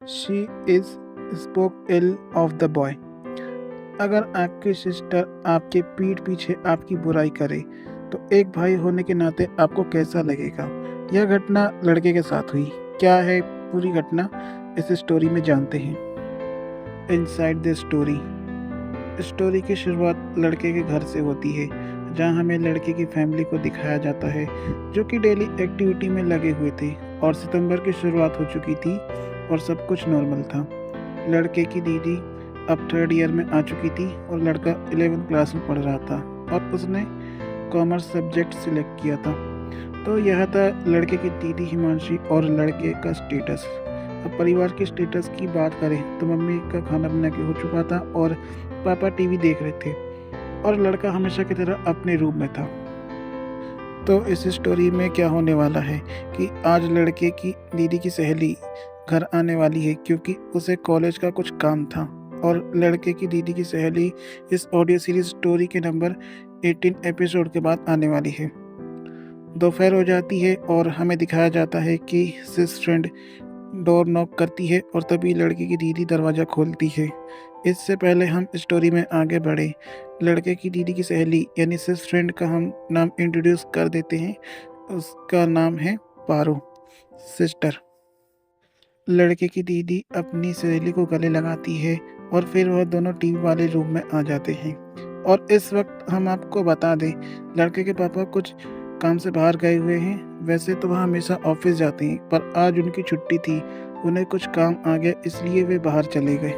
She is spoke ill of the boy. अगर आपकी sister आपके पीठ पीछे आपकी बुराई करे तो एक भाई होने के नाते आपको कैसा लगेगा? यह घटना लड़के के साथ हुई। क्या है पूरी घटना, इस स्टोरी में जानते हैं। Inside the story. स्टोरी की शुरुआत लड़के के घर से होती है, जहां हमें लड़के की फैमिली को दिखाया जाता है, जो कि डेली एक्टिविटी में लगे हुए थे और सितंबर की शुरुआत हो चुकी थी और सब कुछ नॉर्मल था। लड़के की दीदी अब 3rd ईयर में आ चुकी थी और लड़का 11th क्लास में पढ़ रहा था और उसने कॉमर्स सब्जेक्ट सिलेक्ट किया था। तो यह था लड़के की दीदी हिमांशी और लड़के का स्टेटस। अब परिवार के स्टेटस की बात करें तो मम्मी का खाना बना के हो चुका था और पापा टीवी देख रहे थे और लड़का हमेशा की तरह अपने रूम में था। तो इस स्टोरी में क्या होने वाला है कि आज लड़के की दीदी की सहेली घर आने वाली है, क्योंकि उसे कॉलेज का कुछ काम था और लड़के की दीदी की सहेली इस ऑडियो सीरीज स्टोरी के नंबर 18 एपिसोड के बाद आने वाली है। दोपहर हो जाती है और हमें दिखाया जाता है कि सिस फ्रेंड डोर नॉक करती है और तभी लड़के की दीदी दरवाज़ा खोलती है। इससे पहले हम स्टोरी में आगे बढ़े, लड़के की दीदी की सहेली यानी सिस फ्रेंड का हम नाम इंट्रोड्यूस कर देते हैं। उसका नाम है पारो, सिस्टर। लड़के की दीदी अपनी सहेली को गले लगाती है और फिर वह दोनों टीवी वाले रूम में आ जाते हैं। और इस वक्त हम आपको बता दें, लड़के के पापा कुछ काम से बाहर गए हुए हैं। वैसे तो वह हमेशा ऑफिस जाते हैं, पर आज उनकी छुट्टी थी, उन्हें कुछ काम आ गया इसलिए वे बाहर चले गए।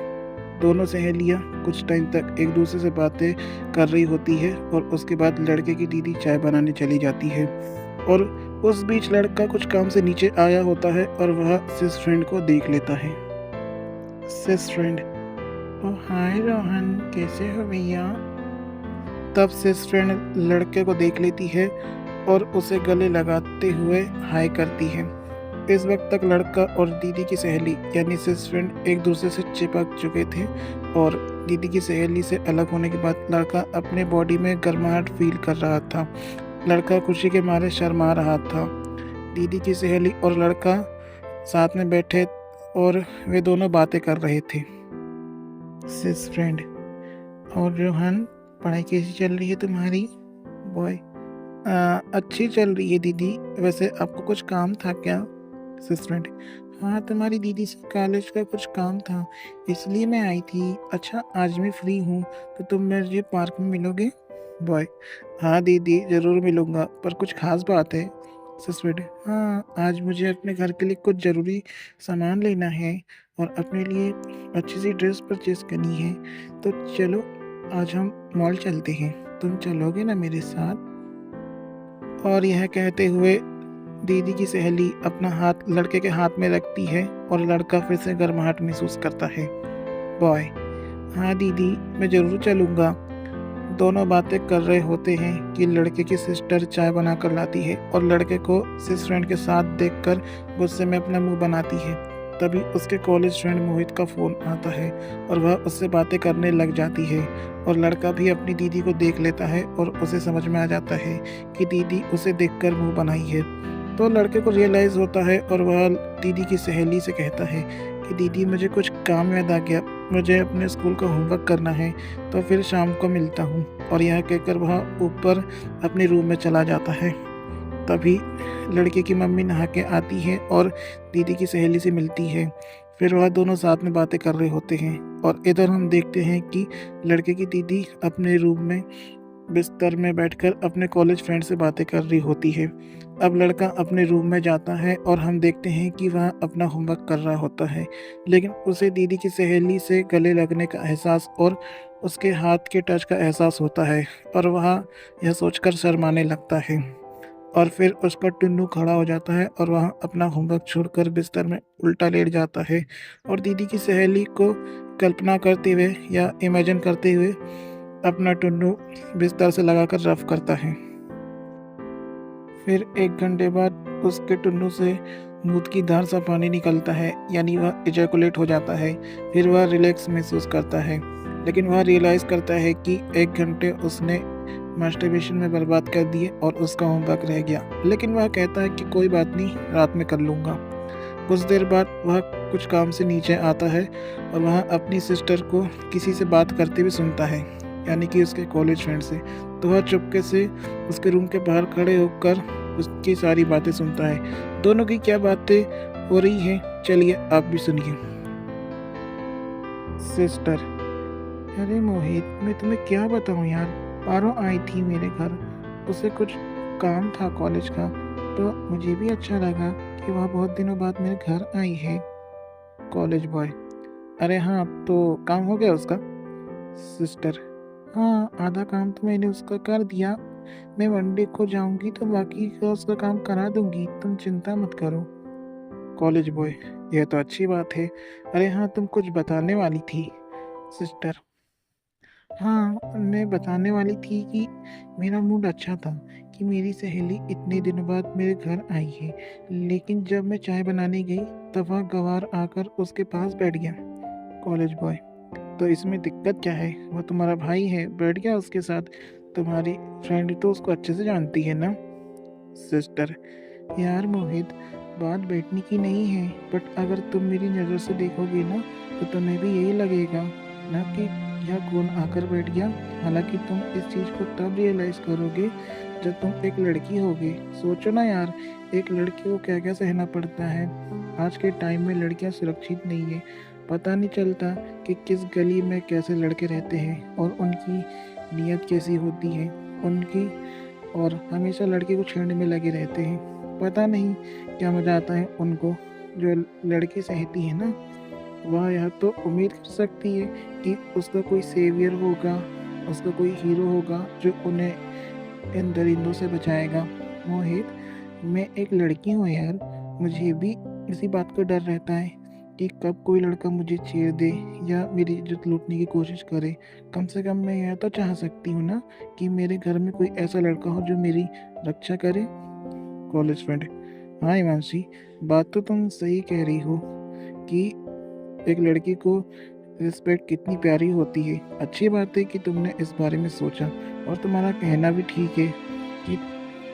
दोनों सहेलियां कुछ टाइम तक एक दूसरे से बातें कर रही होती है और उसके बाद लड़के की दीदी चाय बनाने चली जाती है और उस बीच लड़का कुछ काम से नीचे आया होता है और वह सिस फ्रेंड को देख लेता है। सिस फ्रेंड, ओ हाय रोहन, कैसे हो भैया? तब सिस फ्रेंड लड़के को देख लेती है और उसे गले लगाते हुए हाय करती है। इस वक्त तक लड़का और दीदी की सहेली यानी सिस फ्रेंड एक दूसरे से चिपक चुके थे और दीदी की सहेली से अलग होने के बाद लड़का अपने बॉडी में गर्माहट फील कर रहा था। लड़का खुशी के मारे शर्मा रहा था। दीदी की सहेली और लड़का साथ में बैठे और वे दोनों बातें कर रहे थे। सिस फ्रेंड, और रोहन, पढ़ाई कैसी चल रही है तुम्हारी? बॉय, अच्छी चल रही है दीदी। वैसे आपको कुछ काम था क्या? सिस फ्रेंड, हाँ, तुम्हारी दीदी से कॉलेज का कुछ काम था इसलिए मैं आई थी। अच्छा, आज मैं फ्री हूँ तो तुम मुझे पार्क में मिलोगे? बॉय, हाँ दीदी, ज़रूर मिलूँगा, पर कुछ खास बात है? सिस फ्रेंड, हाँ, आज मुझे अपने घर के लिए कुछ ज़रूरी सामान लेना है और अपने लिए अच्छी सी ड्रेस परचेज करनी है। तो चलो आज हम मॉल चलते हैं, तुम चलोगे ना मेरे साथ? और यह कहते हुए दीदी की सहेली अपना हाथ लड़के के हाथ में रखती है और लड़का फिर से गर्माहट महसूस करता है। बॉय, हाँ दीदी, मैं ज़रूर चलूँगा। दोनों बातें कर रहे होते हैं कि लड़के की सिस्टर चाय बना कर लाती है और लड़के को सिस फ्रेंड के साथ देखकर गुस्से में अपना मुंह बनाती है। तभी उसके कॉलेज फ्रेंड मोहित का फ़ोन आता है और वह उससे बातें करने लग जाती है और लड़का भी अपनी दीदी को देख लेता है और उसे समझ में आ जाता है कि दीदी उसे देखकर मुंह बनाई है। तो लड़के को रियलाइज़ होता है और वह दीदी की सहेली से कहता है कि दीदी, मुझे कुछ काम याद आ गया, मुझे अपने स्कूल का होमवर्क करना है, तो फिर शाम को मिलता हूँ। और यह कहकर वह ऊपर अपने रूम में चला जाता है। तभी लड़के की मम्मी नहा के आती है और दीदी की सहेली से मिलती है। फिर वह दोनों साथ में बातें कर रहे होते हैं और इधर हम देखते हैं कि लड़के की दीदी अपने रूम में बिस्तर में बैठकर अपने कॉलेज फ्रेंड से बातें कर रही होती है। अब लड़का अपने रूम में जाता है और हम देखते हैं कि वह अपना होमवर्क कर रहा होता है, लेकिन उसे दीदी की सहेली से गले लगने का एहसास और उसके हाथ के टच का एहसास होता है और वह यह सोचकर शर्माने लगता है। और फिर उसका टुन्नू खड़ा हो जाता है और वह अपना होमवर्क छोड़कर बिस्तर में उल्टा लेट जाता है और दीदी की सहेली को कल्पना करते हुए या इमेजिन करते हुए अपना टुन्नू बिस्तर से लगाकर रफ करता है। फिर 1 घंटे बाद उसके टुन्नू से मूत की धार सा पानी निकलता है, यानी वह इजैकुलेट हो जाता है। फिर वह रिलैक्स महसूस करता है, लेकिन वह रियलाइज़ करता है कि 1 घंटे उसने मास्टरबेशन में बर्बाद कर दिए और उसका होमवर्क रह गया। लेकिन वह कहता है कि कोई बात नहीं, रात में कर लूँगा। कुछ देर बाद वह कुछ काम से नीचे आता है और वहाँ अपनी सिस्टर को किसी से बात करते हुए सुनता है, यानी कि उसके कॉलेज फ्रेंड से। तो वह चुपके से उसके रूम के बाहर खड़े होकर उसकी सारी बातें सुनता है। दोनों की क्या बातें हो रही हैं, चलिए आप भी सुनिए। सिस्टर: अरे मोहित, मैं तुम्हें क्या बताऊं यार, पारो आई थी मेरे घर, उसे कुछ काम था कॉलेज का, तो मुझे भी अच्छा लगा कि वह बहुत दिनों बाद मेरे घर आई है। कॉलेज बॉय: अरे हाँ, तो काम हो गया उसका? सिस्टर: हाँ, आधा काम तो मैंने उसका कर दिया, मैं मंडे को जाऊंगी तो बाकी का उसका काम करा दूंगी, तुम चिंता मत करो। कॉलेज बॉय: यह तो अच्छी बात है। अरे हाँ, तुम कुछ बताने वाली थी। सिस्टर: हाँ, मैं बताने वाली थी कि मेरा मूड अच्छा था कि मेरी सहेली इतने दिनों बाद मेरे घर आई है, लेकिन जब मैं चाय बनाने गई तब वह गंवार आकर उसके पास बैठ गया। कॉलेज बॉय: तो इसमें दिक्कत क्या है, वह तुम्हारा भाई है, बैठ गया उसके साथ, तुम्हारी फ्रेंड तो उसको अच्छे से जानती है ना। सिस्टर: यार मोहित, बात बैठने की नहीं है, बट अगर तुम मेरी नज़र से देखोगे ना तो तुम्हें भी यही लगेगा ना कि यह कौन आकर बैठ गया। हालांकि तुम इस चीज़ को तब रियलाइज़ करोगे जब तुम एक लड़की होगे। सोचो ना यार, एक लड़की को क्या क्या सहना पड़ता है। आज के टाइम में लड़कियां सुरक्षित नहीं है, पता नहीं चलता कि किस गली में कैसे लड़के रहते हैं और उनकी नीयत कैसी होती है उनकी, और हमेशा लड़के को छेड़ने में लगे रहते हैं। पता नहीं क्या मज़ा आता है उनको। जो लड़की सहती है ना, वह यह तो उम्मीद कर सकती है कि उसका कोई सेवियर होगा, उसका कोई हीरो होगा जो उन्हें इन दरिंदों से बचाएगा। मोहित, मैं एक लड़की हूँ यार, मुझे भी इसी बात का डर रहता है कि कब कोई लड़का मुझे छेड़ दे या मेरी इज्जत लूटने की कोशिश करे। कम से कम मैं यह तो चाह सकती हूँ ना कि मेरे घर में कोई ऐसा लड़का हो जो मेरी रक्षा करे। कॉलेज फ्रेंड: हाँ हिमांशी, बात तो तुम सही कह रही हो कि एक लड़की को रिस्पेक्ट कितनी प्यारी होती है। अच्छी बात है कि तुमने इस बारे में सोचा, और तुम्हारा कहना भी ठीक है कि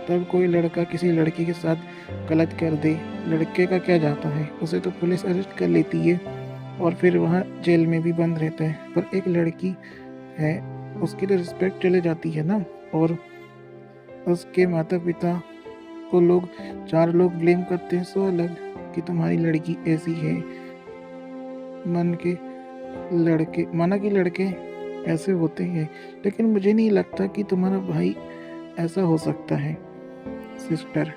तब कोई लड़का किसी लड़की के साथ गलत कर दे, लड़के का क्या जाता है, उसे तो पुलिस अरेस्ट कर लेती है और फिर वहाँ जेल में भी बंद रहता है। पर एक लड़की है, उसकी तो रिस्पेक्ट चले जाती है ना, और उसके माता पिता को लोग, चार लोग ब्लेम करते हैं सो अलग कि तुम्हारी लड़की ऐसी है। मन के लड़के, माना कि लड़के ऐसे होते हैं, लेकिन मुझे नहीं लगता कि तुम्हारा भाई ऐसा हो सकता है। सिस्टर: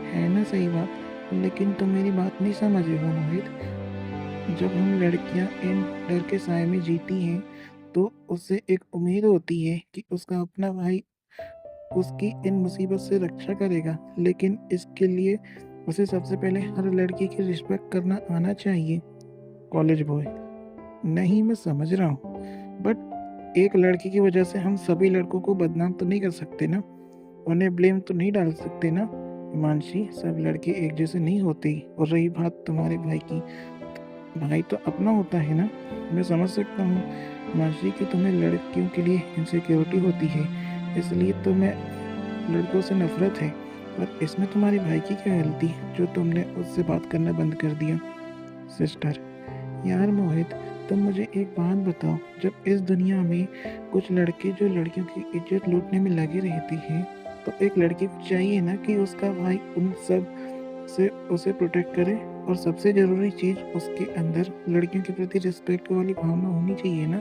है ना सही बात, लेकिन तुम मेरी बात नहीं समझ रहे हो मोहित। जब हम लड़कियां इन डर के साए में जीती हैं तो उससे एक उम्मीद होती है कि उसका अपना भाई उसकी इन मुसीबत से रक्षा करेगा, लेकिन इसके लिए उसे सबसे पहले हर लड़की की रिस्पेक्ट करना आना चाहिए। कॉलेज बॉय: नहीं, मैं समझ रहा हूँ, बट एक लड़की की वजह से हम सभी लड़कों को बदनाम तो नहीं कर सकते ना, उन्हें ब्लेम तो नहीं डाल सकते ना। हिमांशी, सब लड़के एक जैसे नहीं होते। और रही बात तुम्हारे भाई की, भाई तो अपना होता है ना। मैं समझ सकता हूँ हिमांशी कि तुम्हें लड़कियों के लिए इनसिक्योरिटी होती है, इसलिए तुम्हें लड़कों से नफरत है, पर इसमें तुम्हारे भाई की क्या गलती जो तुमने उससे बात करना बंद कर दिया। सिस्टर: यार मोहित, तुम मुझे एक बात बताओ, जब इस दुनिया में कुछ लड़के जो लड़कियों की इज्जत लूटने में लगे रहते हैं, तो एक लड़की को चाहिए ना कि उसका भाई उन सब से उसे प्रोटेक्ट करे, और सबसे ज़रूरी चीज़ उसके अंदर लड़कियों के प्रति रिस्पेक्ट वाली भावना होनी चाहिए ना।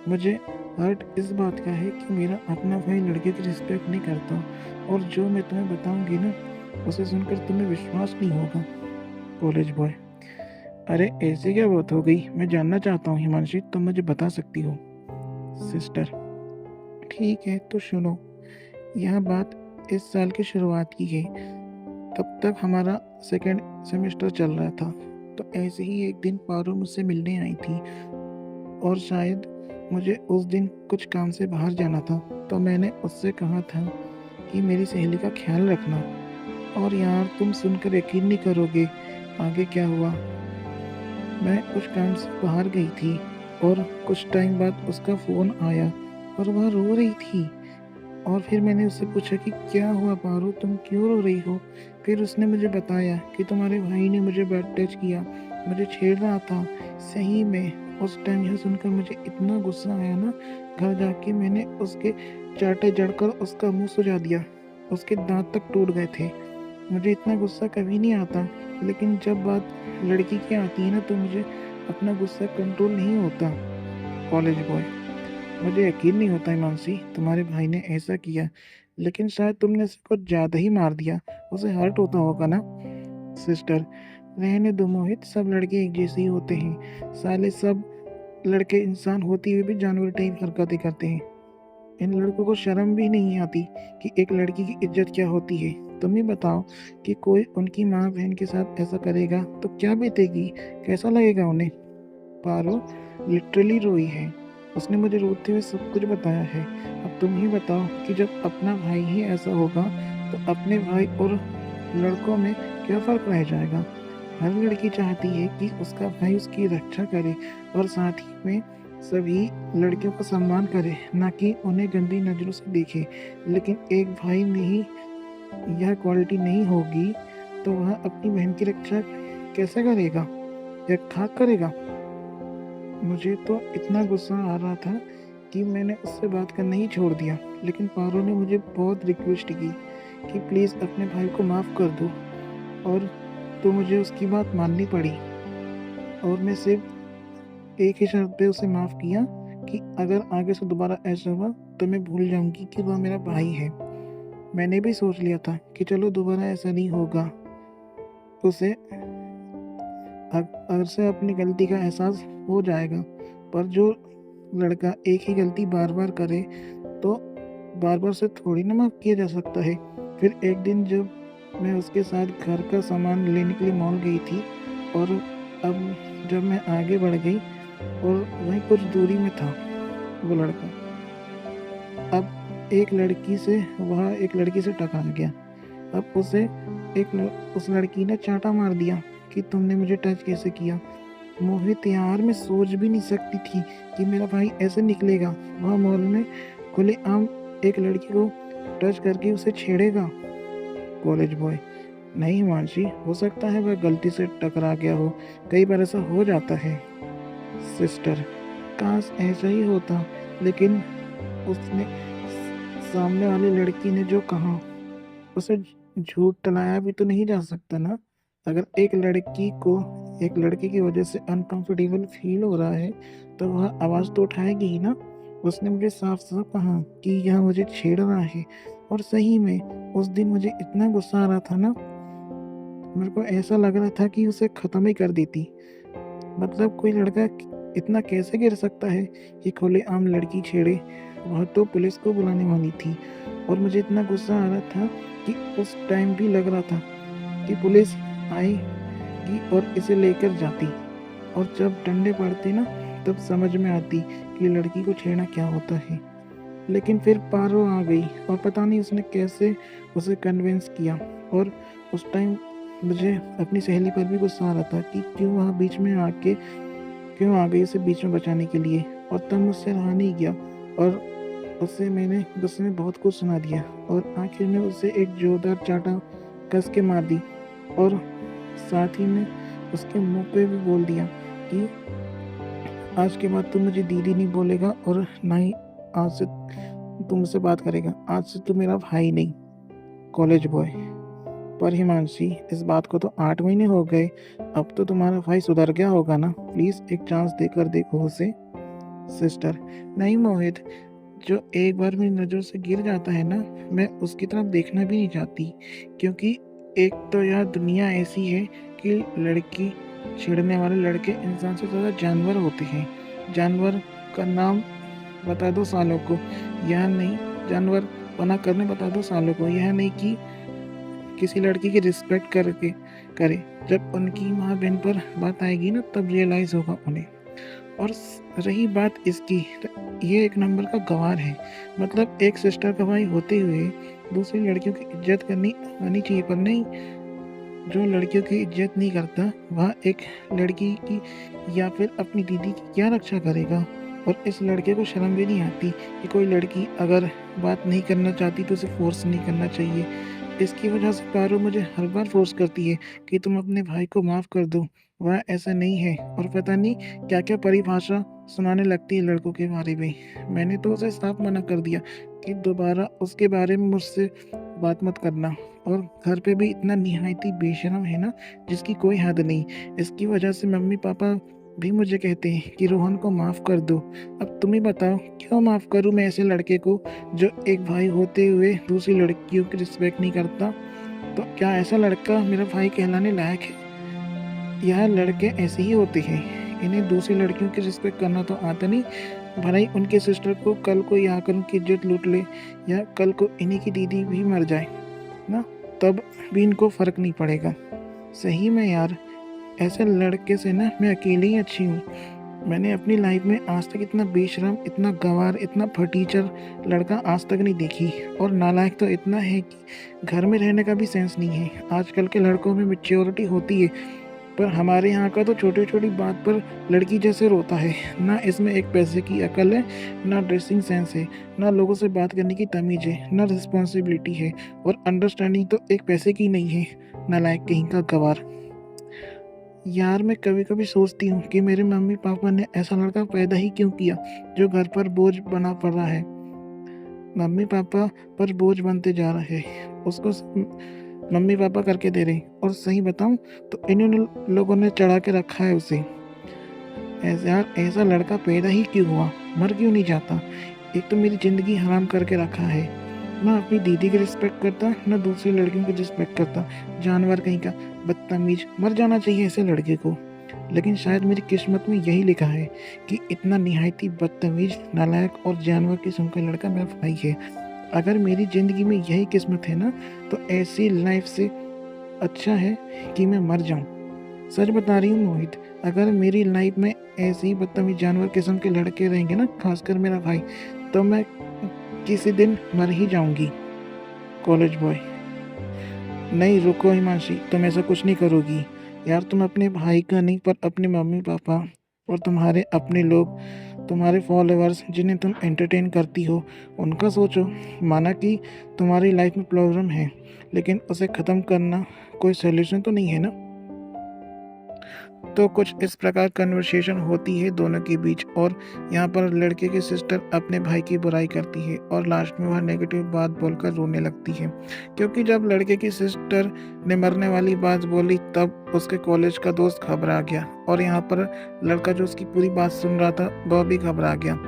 मुझे हर्ट इस बात का है कि मेरा अपना भाई लड़के की रिस्पेक्ट नहीं करता, और जो मैं तुम्हें बताऊंगी ना उसे सुनकर तुम्हें विश्वास नहीं होगा। कॉलेज बॉय: अरे ऐसे क्या बात हो गई, मैं जानना चाहता हूँ हिमांशी, तुम मुझे बता सकती हो। सिस्टर: ठीक है तो सुनो, यह बात इस साल की शुरुआत की है। तब तक हमारा सेकेंड सेमेस्टर चल रहा था, तो ऐसे ही एक दिन पारो मुझसे मिलने आई थी, और शायद मुझे उस दिन कुछ काम से बाहर जाना था, तो मैंने उससे कहा था कि मेरी सहेली का ख्याल रखना। और यार, तुम सुनकर यकीन नहीं करोगे आगे क्या हुआ। मैं कुछ काम से बाहर गई थी और कुछ टाइम बाद उसका फ़ोन आया और वह रो रही थी। और फिर मैंने उससे पूछा कि क्या हुआ पारो, तुम क्यों रो रही हो। फिर उसने मुझे बताया कि तुम्हारे भाई ने मुझे बैड टच किया, मुझे छेड़ रहा था। सही में उस टाइम यह सुनकर मुझे इतना गुस्सा आया ना, घर जाके मैंने उसके चाटे जड़कर उसका मुंह सुजा दिया। उसके दांत तक टूट गए थे। मुझे इतना गुस्सा कभी नहीं आता, लेकिन जब बात लड़की की आती है ना तो मुझे अपना गुस्सा कंट्रोल नहीं होता। कॉलेज बॉय, मुझे यकीन नहीं होता हिमांशी, तुम्हारे भाई ने ऐसा किया, लेकिन शायद तुमने उसे कुछ ज़्यादा ही मार दिया। उसे हर्ट होता होगा ना। सिस्टर, रहने दो मोहित, सब लड़के एक जैसे ही होते हैं। साले सब लड़के इंसान होते हुए भी जानवर टाइप हरकतें करते हैं। इन लड़कों को शर्म भी नहीं आती कि एक लड़की की इज्जत क्या होती है। तुम ही बताओ कि कोई उनकी माँ बहन के साथ ऐसा करेगा तो क्या बीतेगी, कैसा लगेगा उन्हें। पारो लिटरली रोई है। उसने मुझे रोते हुए सब कुछ बताया है। अब तुम ही बताओ कि जब अपना भाई ही ऐसा होगा तो अपने भाई और लड़कों में क्या फर्क रह जाएगा। हर लड़की चाहती है कि उसका भाई उसकी रक्षा करे और साथ ही में सभी लड़कियों का सम्मान करे, ना कि उन्हें गंदी नजरों से देखे। लेकिन एक भाई में ही यह क्वालिटी नहीं होगी तो वह अपनी बहन की रक्षा कैसे करेगा या खाक करेगा। मुझे तो इतना गुस्सा आ रहा था कि मैंने उससे बात करना ही छोड़ दिया, लेकिन पारो ने मुझे बहुत रिक्वेस्ट की कि प्लीज़ अपने भाई को माफ़ कर दो, और तो मुझे उसकी बात माननी पड़ी। और मैं सिर्फ एक ही शर्त पे उसे माफ़ किया कि अगर आगे से दोबारा ऐसा हुआ तो मैं भूल जाऊंगी कि वह मेरा भाई है। मैंने भी सोच लिया था कि चलो दोबारा ऐसा नहीं होगा। उसे अगर से अपनी गलती का एहसास हो जाएगा, पर जो लड़का एक ही गलती बार बार करे तो बार बार से थोड़ी ना माफ़ किया जा सकता है। फिर एक दिन जब मैं उसके साथ घर का सामान लेने के लिए मॉल गई थी, और अब जब मैं आगे बढ़ गई और वहीं कुछ दूरी में था वो लड़का, अब वह एक लड़की से टकरा गया। अब उस लड़की ने चांटा मार दिया कि तुमने मुझे टच कैसे किया। मोहित यार, मैं सोच भी नहीं सकती थी कि मेरा भाई ऐसे निकलेगा। वह मॉल में खुलेआम एक लड़की को टच करके उसे छेड़ेगा। कॉलेज बॉय, नहीं हिमांशी, हो सकता है वह गलती से टकरा गया हो, कई बार ऐसा हो जाता है। सिस्टर, काश ऐसा ही होता, लेकिन उसने सामने वाली लड़की ने जो कहा उसे झूठ टलाया भी तो नहीं जा सकता ना। अगर एक लड़की की वजह से अनकंफर्टेबल फील हो रहा है तो वह आवाज़ तो उठाएगी ही ना। उसने मुझे साफ साफ कहा कि यह मुझे छेड़ रहा है, और सही में उस दिन मुझे इतना गुस्सा आ रहा था ना, मेरे को ऐसा लग रहा था कि उसे ख़त्म ही कर देती। मतलब कोई लड़का इतना कैसे गिर सकता है कि खुलेआम लड़की छेड़े। वह तो पुलिस को बुलाने वाली थी, और मुझे इतना गुस्सा आ रहा था कि उस टाइम भी लग रहा था कि पुलिस आएगी और इसे लेकर जाती, और जब डंडे पड़ते ना तब समझ में आती कि लड़की को छेड़ना क्या होता है। लेकिन फिर पारो आ गई, और पता नहीं उसने कैसे उसे कन्विंस किया। और उस टाइम मुझे अपनी सहेली पर भी गुस्सा आ रहा था कि क्यों आ गई उसे बीच में बचाने के लिए। और तब मुझसे रहा नहीं गया, और उससे मैंने गुस्से में बहुत कुछ सुना दिया, और आखिर में उसे एक जोरदार चांटा कस के मार दी, और साथ ही में उसके मुंह पे भी बोल दिया कि आज के बाद तू मुझे दीदी नहीं बोलेगा, और ना ही आज से तू मुझसे बात करेगा। आज से तू मेरा भाई नहीं। कॉलेज बॉय, पर हिमांशी, इस बात को तो 8 महीने हो गए, अब तो तुम्हारा भाई सुधर गया होगा ना। प्लीज़ एक चांस देकर देखो उसे। सिस्टर, नहीं मोहित, जो एक बार मेरी नज़र से गिर जाता है ना, मैं उसकी तरफ देखना भी नहीं चाहती, क्योंकि एक तो यह दुनिया ऐसी है कि लड़की छेड़ने वाले लड़के इंसान से ज़्यादा जानवर होते हैं। जानवर का नाम बता दो सालों को, यह नहीं, जानवर पना करने बता दो सालों को, यह नहीं कि किसी लड़की की रिस्पेक्ट करके करे। जब उनकी माँ बहन पर बात आएगी ना तब रियलाइज़ होगा उन्हें। और रही बात इसकी, ये एक नंबर का गंवार है। मतलब एक सिस्टर का भाई होते हुए दूसरी लड़कियों की इज्जत करनी आनी चाहिए, पर नहीं, जो लड़कियों की इज्जत नहीं करता वह एक लड़की की या फिर अपनी दीदी की क्या रक्षा करेगा। और इस लड़के को शर्म भी नहीं आती कि कोई लड़की अगर बात नहीं करना चाहती तो उसे फोर्स नहीं करना चाहिए। इसकी वजह से पारो मुझे हर बार फोर्स करती है कि तुम अपने भाई को माफ़ कर दो। वह ऐसा नहीं है और पता नहीं क्या-क्या परिभाषा सुनाने लगती है लड़कों के बारे में। मैंने तो उसे साफ मना कर दिया कि दोबारा उसके बारे में मुझसे बात मत करना। और घर पे भी इतना निहायती बेशर्म है ना, जिसकी कोई हद नहीं। इसकी वजह से मम्मी-पापा भी मुझे कहते हैं कि रोहन को माफ़ कर दो। अब तुम ही बताओ, क्यों माफ़ करूँ मैं ऐसे लड़के को जो एक भाई होते हुए दूसरी लड़कियों की रिस्पेक्ट नहीं करता? तो क्या ऐसा लड़का मेरा भाई कहलाने लायक है? यह लड़के ऐसे ही होते हैं, इन्हें दूसरी लड़कियों की रिस्पेक्ट करना तो आता नहीं। भले ही उनके सिस्टर को कल को यहाँ आकर उनकी इज्जत लूट ले, या कल को इन्हीं की दीदी भी मर जाए ना, तब भी इनको फ़र्क नहीं पड़ेगा। सही में यार, ऐसे लड़के से ना मैं अकेली ही अच्छी हूँ। मैंने अपनी लाइफ में आज तक इतना बेशरम, इतना गँवार, इतना फटीचर लड़का आज तक नहीं देखी। और नालायक तो इतना है कि घर में रहने का भी सेंस नहीं है। आजकल के लड़कों में मैच्योरिटी होती है, पर हमारे यहाँ का तो छोटी-छोटी बात पर लड़की जैसे रोता है। ना इसमें एक पैसे की अकल है, ना ड्रेसिंग सेंस है, ना लोगों से बात करने की तमीज़ है, ना रिस्पॉन्सिबिलिटी है, और अंडरस्टैंडिंग तो एक पैसे की नहीं है। नालायक कहीं का गँवार। यार, मैं कभी-कभी सोचती हूँ कि मेरे मम्मी-पापा ने ऐसा लड़का पैदा ही क्यों किया, जो घर पर बोझ बना पड़ रहा है। मम्मी-पापा पर बोझ बनते जा रहा है। उसको मम्मी-पापा करके दे रहे हैं, और सही बताऊँ तो इन्हीं लोगों ने चढ़ा के रखा है उसे। ऐसा ऐसा लड़का पैदा ही क्यों हुआ? मर क्यों नहीं जाता? एक तो मेरी ज़िंदगी हराम करके रखा है। ना अपनी दीदी की रिस्पेक्ट करता, ना दूसरी लड़कियों की रिस्पेक्ट करता। जानवर कहीं का, बदतमीज़। मर जाना चाहिए ऐसे लड़के को। लेकिन शायद मेरी किस्मत में यही लिखा है कि इतना निहायती बदतमीज़, नालायक और जानवर किस्म का लड़का मेरा भाई है। अगर मेरी ज़िंदगी में यही किस्मत है ना, तो ऐसी लाइफ़ से अच्छा है कि मैं मर जाऊँ। सच बता रही हूँ मोहित, अगर मेरी लाइफ में ऐसे ही बदतमीज जानवर किस्म के लड़के रहेंगे ना, खासकर मेरा भाई, तो मैं किसी दिन मर ही जाऊंगी। College boy. नहीं रुको हिमांशी, तुम ऐसा कुछ नहीं करोगी। यार, तुम अपने भाई का नहीं, पर अपने मम्मी पापा और तुम्हारे अपने लोग, तुम्हारे फॉलोअर्स जिन्हें तुम एंटरटेन करती हो, उनका सोचो। माना कि तुम्हारी लाइफ में प्रॉब्लम है, लेकिन उसे ख़त्म करना कोई सॉल्यूशन तो नहीं है ना। तो कुछ इस प्रकार कन्वर्सेशन होती है दोनों के बीच, और यहाँ पर लड़के की सिस्टर अपने भाई की बुराई करती है और लास्ट में वह नेगेटिव बात बोलकर रोने लगती है, क्योंकि जब लड़के की सिस्टर ने मरने वाली बात बोली, तब उसके कॉलेज का दोस्त घबरा गया, और यहाँ पर लड़का जो उसकी पूरी बात सुन रहा था वह भी घबरा गया।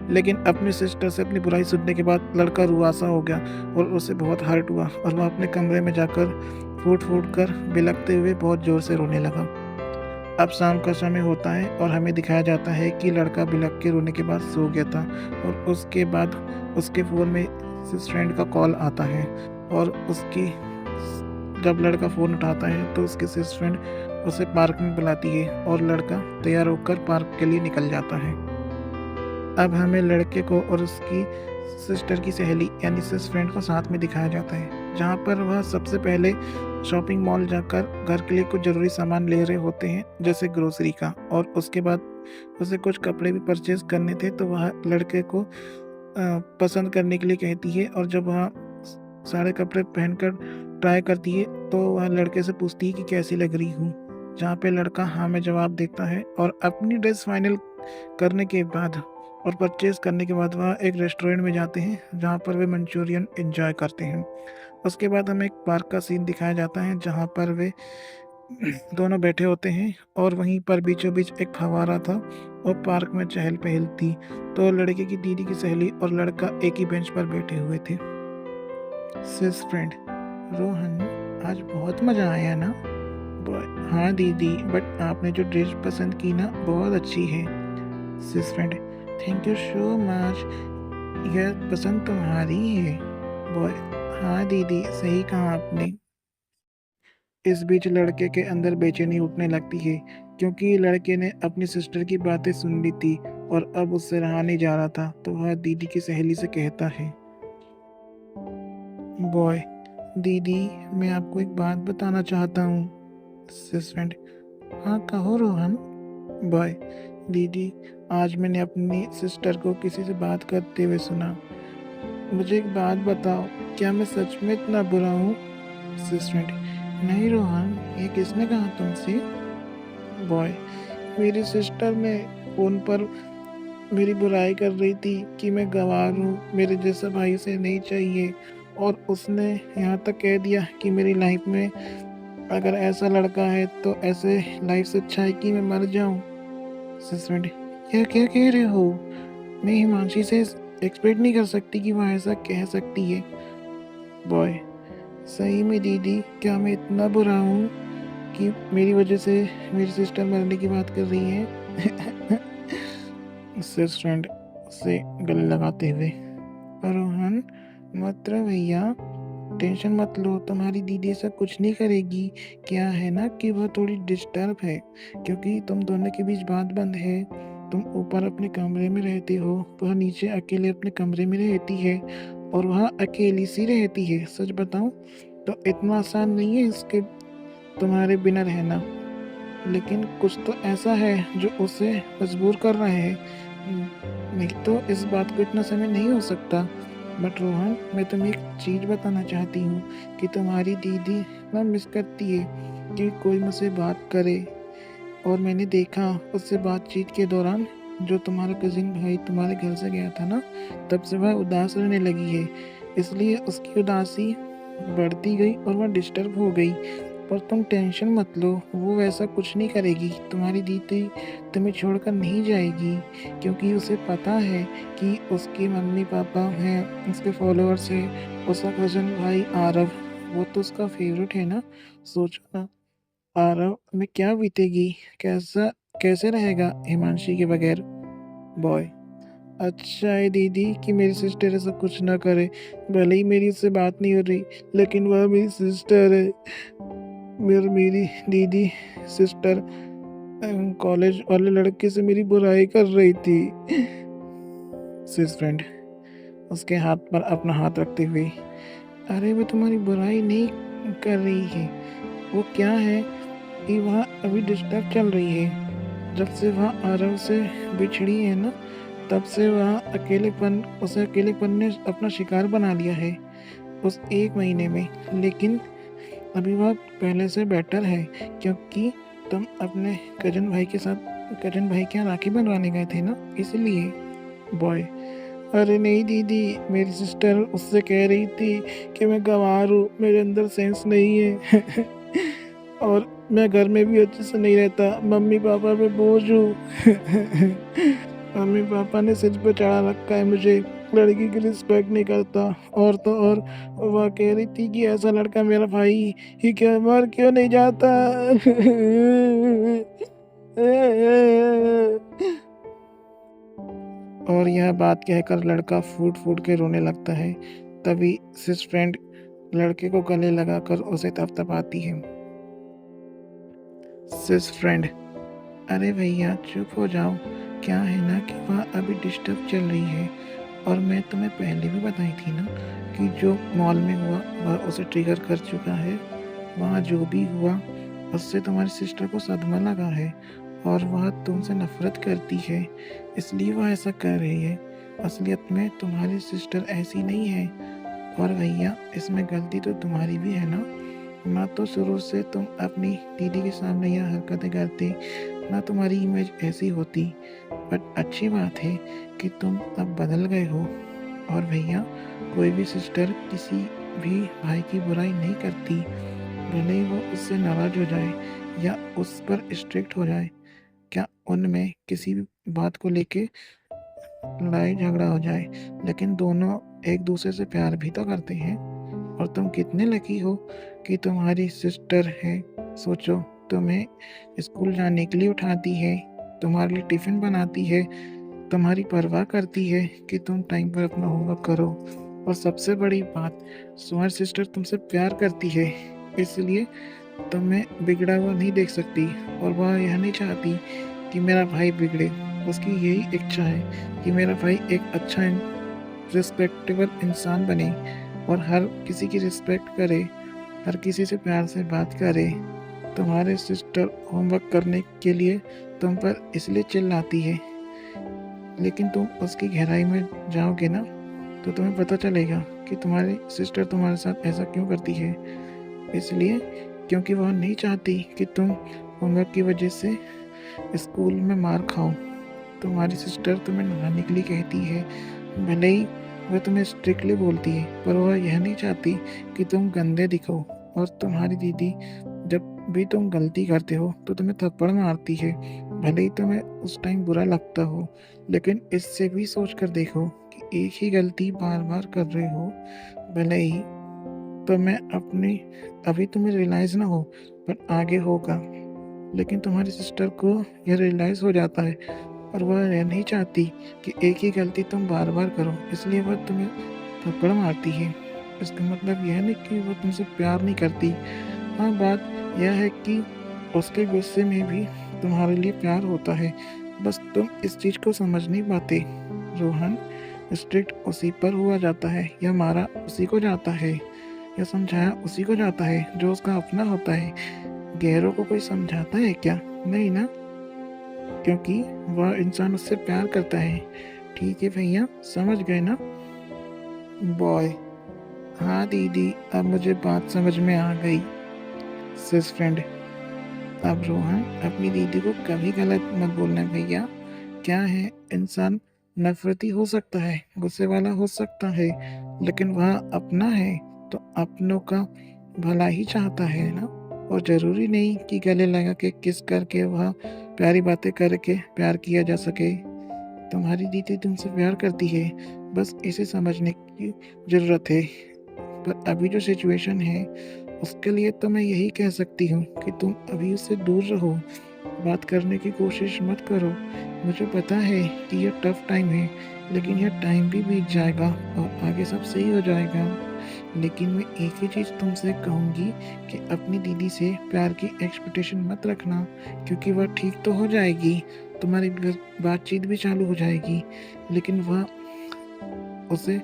लेकिन अपनी सिस्टर से अपनी बुराई सुनने के बाद लड़का रुआसा हो गया, और उसे बहुत हर्ट हुआ, और वह अपने कमरे में जाकर फूट फूट कर बिलखते हुए बहुत ज़ोर से रोने लगा। अब शाम का समय होता है, और हमें दिखाया जाता है कि लड़का बिलख के रोने के बाद सो गया था, और उसके बाद उसके फ़ोन में सिस फ्रेंड का कॉल आता है, और उसकी जब लड़का फ़ोन उठाता है तो उसकी सिस फ्रेंड उसे पार्क में बुलाती है, और लड़का तैयार होकर पार्क के लिए निकल जाता है। अब हमें लड़के को और उसकी सिस्टर की सहेली यानी सिस फ्रेंड को साथ में दिखाया जाता है, जहाँ पर वह सबसे पहले शॉपिंग मॉल जाकर घर के लिए कुछ ज़रूरी सामान ले रहे होते हैं, जैसे ग्रोसरी का, और उसके बाद उसे कुछ कपड़े भी परचेज़ करने थे, तो वह लड़के को पसंद करने के लिए कहती है, और जब वह सारे कपड़े पहनकर ट्राई करती है, तो वह लड़के से पूछती है कि कैसी लग रही हूँ, जहाँ पे लड़का हाँ में जवाब देता है, और अपनी ड्रेस फाइनल करने के बाद और परचेज़ करने के बाद वह एक रेस्टोरेंट में जाते हैं, जहाँ पर वे मंचूरियन एंजॉय करते हैं। उसके बाद हमें एक पार्क का सीन दिखाया जाता है, जहाँ पर वे दोनों बैठे होते हैं, और वहीं पर बीचों बीच एक फव्वारा था, और पार्क में चहल पहल थी। तो लड़के की दीदी की सहेली और लड़का एक ही बेंच पर बैठे हुए थे। सिस फ्रेंड, रोहन, आज बहुत मज़ा आया ना? बॉय, हाँ दीदी, बट आपने जो ड्रेस पसंद की ना, बहुत अच्छी है। Sis friend, thank you so much, यह पसंद तुम्हारी है। बॉय, हाँ दीदी, सही कहा आपने। इस बीच लड़के के अंदर बेचैनी उठने लगती है, क्योंकि लड़के ने अपनी सिस्टर की बातें सुन ली थी, और अब उससे रहा नहीं जा रहा था, तो वह दीदी की सहेली से कहता है, बॉय, दीदी, मैं आपको एक बात बताना चाहता हूँ। सिस फ्रेंड, हाँ कहो रोहन। बॉय, दीदी, आज मैंने अपनी सिस्टर को किसी से बात करते हुए सुना। मुझे एक बात बताओ, क्या मैं सच में इतना बुरा हूँ? असिस्टेंट, नहीं रोहन, ये किसने कहा तुमसे? बॉय, मेरी सिस्टर में फ़ोन पर मेरी बुराई कर रही थी कि मैं गंवार हूँ, मेरे जैसा भाई उसे नहीं चाहिए, और उसने यहाँ तक कह दिया कि मेरी लाइफ में अगर ऐसा लड़का है तो ऐसे लाइफ से अच्छा है कि मैं मर जाऊँ। असिस्टेंट, क्या क्या कह रहे हो? मैं हिमांशी से एक्सपेक्ट नहीं कर सकती कि वह ऐसा कह सकती है। बॉय, सही में दीदी, क्या मैं इतना बुरा हूँ कि मेरी वजह से मेरी सिस्टर मरने की बात कर रही है? असिस्टेंट से गले लगाते हुए, रोहन मत रो भैया, टेंशन मत लो, तुम्हारी दीदी ऐसा कुछ नहीं करेगी। क्या है ना कि वह थोड़ी डिस्टर्ब है, क्योंकि तुम दोनों के बीच बात बंद है। तुम ऊपर अपने कमरे में रहते हो, वह नीचे अकेले अपने कमरे में रहती है, और वह अकेली सी रहती है। सच बताऊं तो इतना आसान नहीं है इसके तुम्हारे बिना रहना, लेकिन कुछ तो ऐसा है जो उसे मजबूर कर रहा है। नहीं तो इस बात को इतना समय नहीं हो सकता। बट रोहन, मैं तुम्हें एक चीज़ बताना चाहती हूँ कि तुम्हारी दीदी ना मिस करती है कि कोई मुझसे बात करे, और मैंने देखा उससे बातचीत के दौरान, जो तुम्हारा कजिन भाई तुम्हारे घर से गया था ना, तब से वह उदास रहने लगी है। इसलिए उसकी उदासी बढ़ती गई और वह डिस्टर्ब हो गई। पर तुम टेंशन मत लो, वो वैसा कुछ नहीं करेगी। तुम्हारी दीदी तुम्हें छोड़कर नहीं जाएगी, क्योंकि उसे पता है कि उसके मम्मी पापा हैं, उसके फॉलोअर्स हैं, उसका कजन भाई आरव, वो तो उसका फेवरेट है ना। सोचो ना, आरव में क्या बीतेगी, कैसा कैसे रहेगा हिमांशी के बगैर। बॉय, अच्छा है दीदी कि मेरी सिस्टर ऐसा कुछ ना करे। भले ही मेरी उससे बात नहीं हो रही, लेकिन वह मेरी सिस्टर है। मेरी दीदी सिस्टर कॉलेज वाले लड़के से मेरी बुराई कर रही थी। सिस फ्रेंड उसके हाथ पर अपना हाथ रखते हुए, अरे वो तुम्हारी बुराई नहीं कर रही है। वो क्या है कि वह अभी डिस्टर्ब चल रही है। जब से वह आरव से बिछड़ी है ना, तब से वह उसे अकेलेपन ने अपना शिकार बना लिया है उस एक महीने में। लेकिन अभी वह पहले से बेटर है, क्योंकि तुम अपने कजन भाई के यहाँ राखी बनवाने गए थे ना, इसलिए। बॉय, अरे नहीं दीदी, मेरी सिस्टर उससे कह रही थी कि मैं गंवार हूँ, मेरे अंदर सेंस नहीं है। और मैं घर में भी अच्छे से नहीं रहता, मम्मी पापा पे बोझ हूँ। मम्मी पापा ने सिर पे चढ़ा रखा है मुझे, लड़की की रिस्पेक्ट नहीं करता। और तो और वह कह रही थी कि ऐसा लड़का मेरा भाई ही क्या मर क्यों नहीं जाता। और यह बात कहकर लड़का फूट फूट के रोने लगता है। तभी सिस फ्रेंड लड़के को गले लगाकर उसे थपथपाती है। सिस फ्रेंड, अरे भैया चुप हो जाओ, क्या है ना कि वह अभी डिस्टर्ब चल रही है, और मैं तुम्हें पहले भी बताई थी ना कि जो मॉल में हुआ वह उसे ट्रिगर कर चुका है। वहाँ जो भी हुआ उससे तुम्हारी सिस्टर को सदमा लगा है, और वह तुमसे नफरत करती है, इसलिए वह ऐसा कर रही है। असलियत में तुम्हारी सिस्टर ऐसी नहीं है। और भैया, इसमें गलती तो तुम्हारी भी है ना तो शुरू से तुम अपनी दीदी के सामने यह हरकतें करते, ना तुम्हारी इमेज ऐसी होती। बट अच्छी बात है कि तुम अब बदल गए हो। और भैया, कोई भी सिस्टर किसी भी भाई की बुराई नहीं करती, भले ही वो उससे नाराज हो जाए या उस पर स्ट्रिक्ट हो जाए। क्या उनमें किसी भी बात को लेके लड़ाई झगड़ा हो जाए, लेकिन दोनों एक दूसरे से प्यार भी तो करते हैं। और तुम कितने लकी हो कि तुम्हारी सिस्टर है। सोचो, तुम्हें स्कूल जाने के लिए उठाती है, तुम्हारे लिए टिफ़िन बनाती है, तुम्हारी परवाह करती है कि तुम टाइम पर अपना होमवर्क करो। और सबसे बड़ी बात, तुम्हारी सिस्टर तुमसे प्यार करती है, इसलिए तुम्हें बिगड़ा हुआ नहीं देख सकती। और वह यह नहीं चाहती कि मेरा भाई बिगड़े। उसकी यही इच्छा है कि मेरा भाई एक अच्छा रिस्पेक्टेबल इंसान बने, और हर किसी की रिस्पेक्ट करे, हर किसी से प्यार से बात करे। तुम्हारे सिस्टर होमवर्क करने के लिए तुम पर इसलिए चिल्लाती है, लेकिन तुम उसकी गहराई में जाओगे ना, तो तुम्हें पता चलेगा कि तुम्हारी सिस्टर तुम्हारे साथ ऐसा क्यों करती है। इसलिए क्योंकि वह नहीं चाहती कि तुम होमवर्क की वजह से स्कूल में मार खाओ। तुम्हारी सिस्टर तुम्हें नहाने के लिए कहती है, भले ही वह तुम्हें स्ट्रिक्टली बोलती है, पर वह यह नहीं चाहती कि तुम गंदे दिखो। और तुम्हारी दीदी जब भी तुम गलती करते हो तो तुम्हें थप्पड़ मारती है, भले ही तुम्हें उस टाइम बुरा लगता हो। लेकिन इससे भी सोच कर देखो कि एक ही गलती बार बार कर रहे हो, भले ही अभी तुम्हें रियलाइज़ ना हो, पर आगे होगा। लेकिन तुम्हारी सिस्टर को यह रियलाइज़ हो जाता है, और वह यह नहीं चाहती कि एक ही गलती तुम बार बार करो, इसलिए वह तुम्हें थप्पड़ मारती है। इसका मतलब यह नहीं कि वह तुमसे प्यार नहीं करती। हाँ, बात यह है कि उसके गुस्से में भी तुम्हारे लिए प्यार होता है, बस तुम इस चीज़ को समझ नहीं पाते। रोहन, स्ट्रिक्ट उसी पर हुआ जाता है, या मारा उसी को जाता है, या समझाया उसी को जाता है जो उसका अपना होता है। गैरों को कोई समझाता है क्या? नहीं ना, क्योंकि वह इंसान उससे प्यार करता है। ठीक है भैया, समझ गए ना? बॉय, हाँ दीदी, अब मुझे बात समझ में आ गई। सिस फ्रेंड, अब रोहन अपनी दीदी को कभी गलत मत बोलना भैया। क्या है, इंसान नफरती हो सकता है, गुस्से वाला हो सकता है, लेकिन वह अपना है तो अपनों का भला ही चाहता है ना। और ज़रूरी नहीं कि गले लगा के किस करके वह प्यारी बातें करके प्यार किया जा सके। तुम्हारी दीदी तुमसे प्यार करती है, बस इसे समझने की ज़रूरत है। पर अभी जो सिचुएशन है उसके लिए तो मैं यही कह सकती हूँ कि तुम अभी उससे दूर रहो, बात करने की कोशिश मत करो। मुझे पता है कि यह टफ टाइम है, लेकिन यह टाइम भी बीत जाएगा और आगे सब सही हो जाएगा। लेकिन मैं एक ही चीज़ तुमसे कहूँगी कि अपनी दीदी से प्यार की एक्सपेक्टेशन मत रखना, क्योंकि वह ठीक तो हो जाएगी, तुम्हारी बातचीत भी चालू हो जाएगी, लेकिन उसे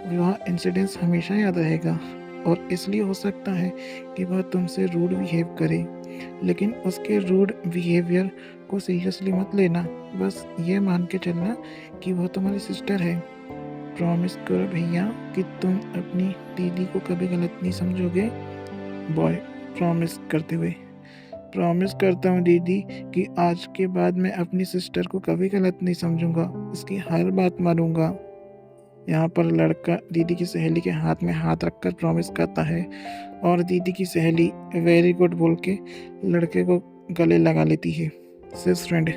वह इंसिडेंस हमेशा याद रहेगा। और इसलिए हो सकता है कि वह तुमसे रूड बिहेव करे, लेकिन उसके रूड बिहेवियर को सीरियसली मत लेना। बस ये मान के चलना कि वह तुम्हारी सिस्टर है। प्रॉमिस करो भैया कि तुम अपनी दीदी को कभी गलत नहीं समझोगे। बॉय, प्रॉमिस करते हुए, प्रॉमिस करता हूँ दीदी कि आज के बाद मैं अपनी सिस्टर को कभी गलत नहीं समझूंगा, उसकी हर बात मानूंगा। यहाँ पर लड़का दीदी की सहेली के हाथ में हाथ रखकर प्रॉमिस करता है, और दीदी की सहेली वेरी गुड बोल के लड़के को गले लगा लेती है। सिस फ्रेंड,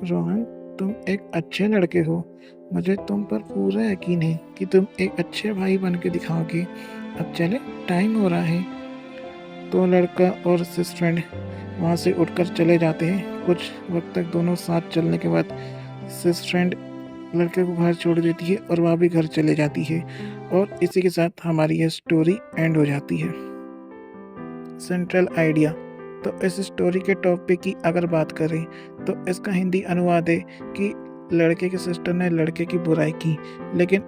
रोहन, तुम एक अच्छे लड़के हो। मुझे तुम पर पूरा यकीन है कि तुम एक अच्छे भाई बन के दिखाओगे। अब चले, टाइम हो रहा है। तो लड़का और सिस फ्रेंड वहाँ से उठकर चले जाते हैं। कुछ वक्त तक दोनों साथ चलने के बाद सिस फ्रेंड लड़के को घर छोड़ देती है और वह भी घर चले जाती है। और इसी के साथ हमारी यह स्टोरी एंड हो जाती है। सेंट्रल आइडिया, तो इस स्टोरी के टॉपिक की अगर बात करें तो इसका हिंदी अनुवाद है कि लड़के की सिस्टर ने लड़के की बुराई की। लेकिन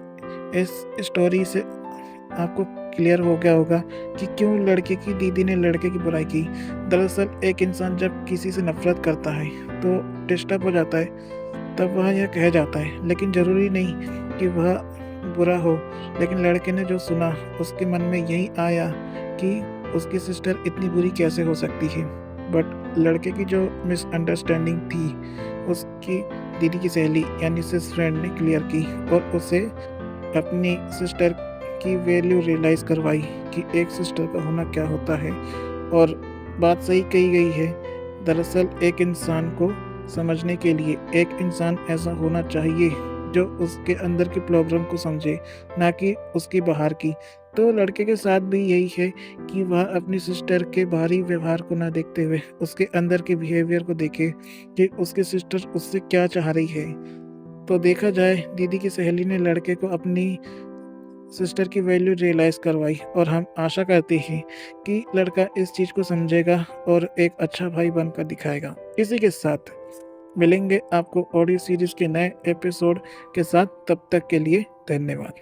इस स्टोरी से आपको क्लियर हो गया होगा कि क्यों लड़के की दीदी ने लड़के की बुराई की। दरअसल एक इंसान जब किसी से नफरत करता है तो डिस्टर्ब हो जाता है, तब वह यह कह जाता है, लेकिन ज़रूरी नहीं कि वह बुरा हो। लेकिन लड़के ने जो सुना उसके मन में यही आया कि उसकी सिस्टर इतनी बुरी कैसे हो सकती है। बट लड़के की जो मिसअंडरस्टैंडिंग थी उसकी दीदी की सहेली यानी सिस फ्रेंड ने क्लियर की और उसे अपनी सिस्टर की वैल्यू रियलाइज़ करवाई कि एक सिस्टर का होना क्या होता है। और बात सही कही गई है, दरअसल एक इंसान को समझने के लिए एक इंसान ऐसा होना चाहिए जो उसके अंदर की प्रॉब्लम को समझे, ना कि उसकी बाहर की। तो लड़के के साथ भी यही है कि वह अपनी सिस्टर के बाहरी व्यवहार को ना देखते हुए उसके अंदर के बिहेवियर को देखे कि उसकी सिस्टर उससे क्या चाह रही है। तो देखा जाए, दीदी की सहेली ने लड़के को अपनी सिस्टर की वैल्यू रियलाइज़ करवाई, और हम आशा करते हैं कि लड़का इस चीज़ को समझेगा और एक अच्छा भाई बनकर दिखाएगा। इसी के साथ मिलेंगे आपको ऑडियो सीरीज़ के नए एपिसोड के साथ, तब तक के लिए धन्यवाद।